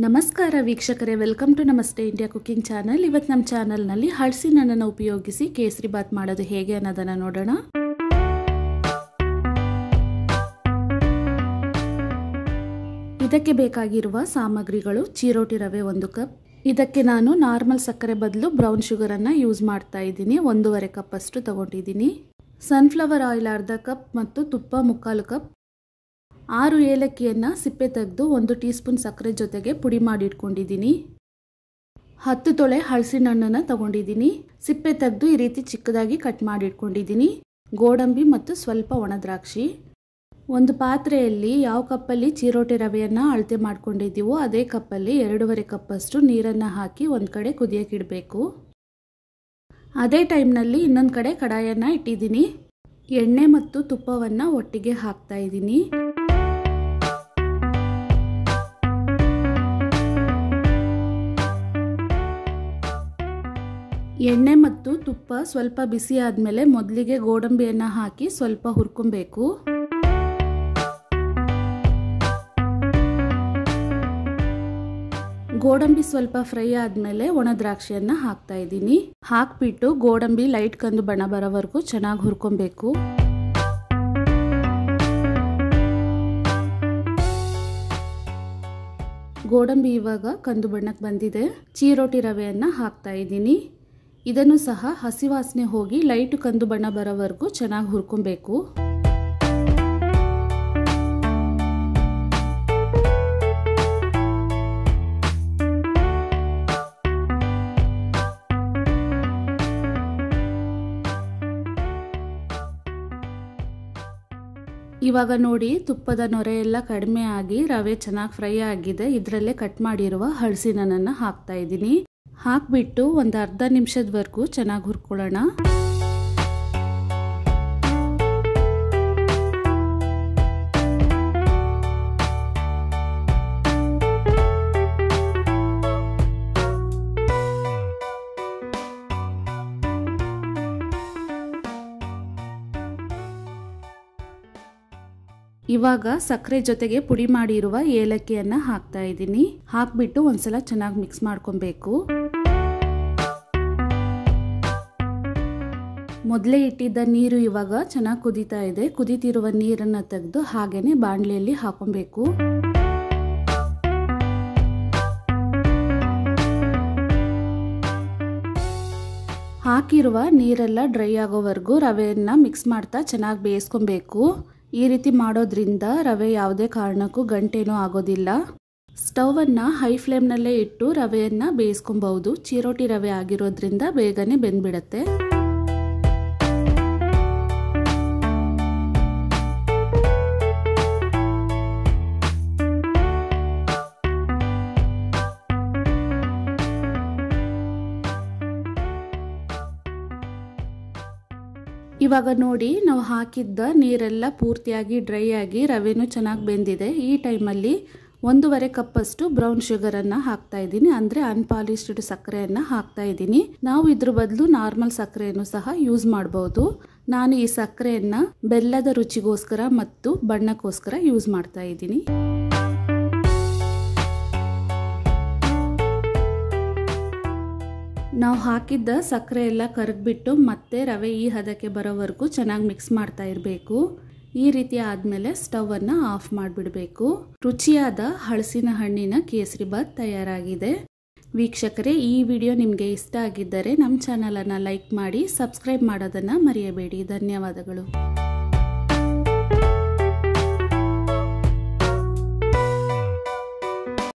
ನಮಸ್ಕಾರ ವೀಕ್ಷಕರೇ, welcome to ನಮಸ್ತೆ ಇಂಡಿಯಾ ಕುಕಿಂಗ್ ಚಾನಲ್. ಇವತ್ತು ನಮ್ಮ ಚಾನಲ್ನಲ್ಲಿ ಹಲಸಿನಣ್ಣನ್ನು ಉಪಯೋಗಿಸಿ ಕೇಸರಿ ಬಾತ್ ಮಾಡೋದು ಹೇಗೆ ಅನ್ನೋದನ್ನು ನೋಡೋಣ. ಇದಕ್ಕೆ ಬೇಕಾಗಿರುವ ಸಾಮಗ್ರಿಗಳು: ಚಿರೋಟಿ ರವೆ 1 ಕಪ್. ಇದಕ್ಕೆ ನಾನು ನಾರ್ಮಲ್ ಸಕ್ಕರೆ ಬದಲು ಬ್ರೌನ್ ಶುಗರನ್ನು ಯೂಸ್ ಮಾಡ್ತಾ ಇದ್ದೀನಿ. 1.5 ಕಪ್ ಅಷ್ಟು ತಗೊಂಡಿದ್ದೀನಿ. ಸನ್ಫ್ಲವರ್ ಆಯಿಲ್ ಅರ್ಧ ಕಪ್ ಮತ್ತು ತುಪ್ಪ 3/4 ಕಪ್. 6 ಏಲಕ್ಕಿಯನ್ನು ಸಿಪ್ಪೆ ತೆಗೆದು 1 ಟೀ ಸ್ಪೂನ್ ಸಕ್ಕರೆ ಜೊತೆಗೆ ಪುಡಿ ಮಾಡಿ ಇಟ್ಕೊಂಡಿದ್ದೀನಿ. 10 ತೊಳೆ ಹಲಸಿನ ಹಣ್ಣನ್ನು ತಗೊಂಡಿದ್ದೀನಿ. ಸಿಪ್ಪೆ ತೆಗೆದು ಈ ರೀತಿ ಚಿಕ್ಕದಾಗಿ ಕಟ್ ಮಾಡಿ ಇಟ್ಕೊಂಡಿದ್ದೀನಿ. ಗೋಡಂಬಿ ಮತ್ತು ಸ್ವಲ್ಪ ಒಣ ದ್ರಾಕ್ಷಿ. ಒಂದು ಪಾತ್ರೆಯಲ್ಲಿ ಯಾವ ಕಪ್ಪಲ್ಲಿ ಚಿರೋಟಿ ರವೆಯನ್ನು ಅಳತೆ ಮಾಡ್ಕೊಂಡಿದ್ದೀವೋ ಅದೇ ಕಪ್ಪಲ್ಲಿ 2.5 ಕಪ್ ಅಷ್ಟು ನೀರನ್ನು ಹಾಕಿ ಒಂದು ಕಡೆ ಕುದಿಯಕ್ಕೆ ಇಡಬೇಕು. ಅದೇ ಟೈಮ್ನಲ್ಲಿ ಇನ್ನೊಂದು ಕಡೆ ಕಡಾಯನ್ನು ಇಟ್ಟಿದ್ದೀನಿ. ಎಣ್ಣೆ ಮತ್ತು ತುಪ್ಪವನ್ನು ಒಟ್ಟಿಗೆ ಹಾಕ್ತಾ ಇದ್ದೀನಿ. ಎಣ್ಣೆ ಮತ್ತು ತುಪ್ಪ ಸ್ವಲ್ಪ ಬಿಸಿ ಆದಮೇಲೆ ಮೊದಲಿಗೆ ಗೋಡಂಬಿಯನ್ನು ಹಾಕಿ ಸ್ವಲ್ಪ ಹುರ್ಕೊಬೇಕು. ಗೋಡಂಬಿ ಸ್ವಲ್ಪ ಫ್ರೈ ಆದಮೇಲೆ ಒಣ ದ್ರಾಕ್ಷಿಯನ್ನು ಹಾಕ್ತಾ ಇದ್ದೀನಿ. ಹಾಕ್ಬಿಟ್ಟು ಗೋಡಂಬಿ ಲೈಟ್ ಕಂದು ಬಣ್ಣ ಬರೋವರೆಗೂ ಚೆನ್ನಾಗಿ ಹುರ್ಕೊಬೇಕು. ಗೋಡಂಬಿ ಇವಾಗ ಕಂದು ಬಣ್ಣಕ್ಕೆ ಬಂದಿದೆ. ಚಿರೋಟಿ ರವೆಯನ್ನು ಹಾಕ್ತಾ ಇದ್ದೀನಿ. ಇದನ್ನು ಸಹ ಹಸಿ ವಾಸನೆ ಹೋಗಿ ಲೈಟ್ ಕಂದು ಬಣ್ಣ ಬರೋವರೆಗೂ ಚೆನ್ನಾಗಿ ಹುರ್ಕೊಬೇಕು. ಇವಾಗ ನೋಡಿ, ತುಪ್ಪದ ನೊರೆ ಎಲ್ಲ ಕಡಿಮೆ ಆಗಿ ರವೆ ಚೆನ್ನಾಗಿ ಫ್ರೈ ಆಗಿದೆ. ಇದರಲ್ಲೇ ಕಟ್ ಮಾಡಿರುವ ಹಲಸಿನಣ್ಣನ್ನು ಹಾಕ್ತಾ ಇದ್ದೀನಿ. ಹಾಕ್ಬಿಟ್ಟು ಒಂದು ಅರ್ಧ ನಿಮಿಷದವರೆಗೂ ಚೆನ್ನಾಗಿ ಹುರ್ಕೊಳ್ಳೋಣ. ಇವಾಗ ಸಕ್ಕರೆ ಜೊತೆಗೆ ಪುಡಿ ಮಾಡಿರುವ ಏಲಕ್ಕಿಯನ್ನು ಹಾಕ್ತಾ ಇದ್ದೀನಿ. ಹಾಕ್ಬಿಟ್ಟು ಒಂದ್ಸಲ ಚೆನ್ನಾಗಿ ಮಿಕ್ಸ್ ಮಾಡ್ಕೊಬೇಕು. ಮೊದಲೇ ಇಟ್ಟಿದ್ದ ನೀರು ಇವಾಗ ಚೆನ್ನಾಗಿ ಕುದೀತಾ ಇದೆ. ಕುದೀತಿರುವ ನೀರನ್ನು ತೆಗೆದು ಹಾಗೇನೆ ಬಾಣಲೆಯಲ್ಲಿ ಹಾಕೊಬೇಕು. ಹಾಕಿರುವ ನೀರೆಲ್ಲ ಡ್ರೈ ಆಗೋವರೆಗೂ ರವೆಯನ್ನು ಮಿಕ್ಸ್ ಮಾಡ್ತಾ ಚೆನ್ನಾಗಿ ಬೇಯಿಸ್ಕೊಬೇಕು. ಈ ರೀತಿ ಮಾಡೋದ್ರಿಂದ ರವೆ ಯಾವುದೇ ಕಾರಣಕ್ಕೂ ಗಂಟೇನೂ ಆಗೋದಿಲ್ಲ. ಸ್ಟವನ್ನು ಹೈ ಫ್ಲೇಮ್ನಲ್ಲೇ ಇಟ್ಟು ರವೆಯನ್ನು ಬೇಯಿಸ್ಕೊಬಹುದು. ಚಿರೋಟಿ ರವೆ ಆಗಿರೋದ್ರಿಂದ ಬೇಗನೆ ಬೆಂದ್ಬಿಡತ್ತೆ. ಇವಾಗ ನೋಡಿ, ನಾವು ಹಾಕಿದ್ದ ನೀರೆಲ್ಲ ಪೂರ್ತಿಯಾಗಿ ಡ್ರೈ ಆಗಿ ರವೆನೂ ಚೆನ್ನಾಗಿ ಬೆಂದಿದೆ. ಈ ಟೈಮಲ್ಲಿ 1.5 ಕಪ್ ಅಷ್ಟು ಬ್ರೌನ್ ಶುಗರನ್ನು ಹಾಕ್ತಾ ಇದ್ದೀನಿ. ಅಂದರೆ ಅನ್ಪಾಲಿಶ್ಡ್ ಸಕ್ಕರೆಯನ್ನು ಹಾಕ್ತಾ ಇದ್ದೀನಿ. ನಾವು ಇದ್ರ ಬದಲು ನಾರ್ಮಲ್ ಸಕ್ಕರೆಯನ್ನು ಸಹ ಯೂಸ್ ಮಾಡ್ಬೋದು. ನಾನು ಈ ಸಕ್ಕರೆಯನ್ನು ಬೆಲ್ಲದ ರುಚಿಗೋಸ್ಕರ ಮತ್ತು ಬಣ್ಣಕ್ಕೋಸ್ಕರ ಯೂಸ್ ಮಾಡ್ತಾ ಇದ್ದೀನಿ. ನಾವು ಹಾಕಿದ್ದ ಸಕ್ಕರೆ ಎಲ್ಲ ಕರಗಿಬಿಟ್ಟು ಮತ್ತೆ ರವೆ ಈ ಹದಕ್ಕೆ ಬರೋವರೆಗೂ ಚೆನ್ನಾಗಿ ಮಿಕ್ಸ್ ಮಾಡ್ತಾ ಇರಬೇಕು. ಈ ರೀತಿ ಆದಮೇಲೆ ಸ್ಟವನ್ನು ಆಫ್ ಮಾಡಿಬಿಡಬೇಕು. ರುಚಿಯಾದ ಹಲಸಿನ ಹಣ್ಣಿನ ಕೇಸರಿ ಬಾತ್ ತಯಾರಾಗಿದೆ. ವೀಕ್ಷಕರೇ, ಈ ವಿಡಿಯೋ ನಿಮಗೆ ಇಷ್ಟ ಆಗಿದ್ದರೆ ನಮ್ಮ ಚಾನಲನ್ನು ಲೈಕ್ ಮಾಡಿ, ಸಬ್ಸ್ಕ್ರೈಬ್ ಮಾಡೋದನ್ನು ಮರೆಯಬೇಡಿ. ಧನ್ಯವಾದಗಳು.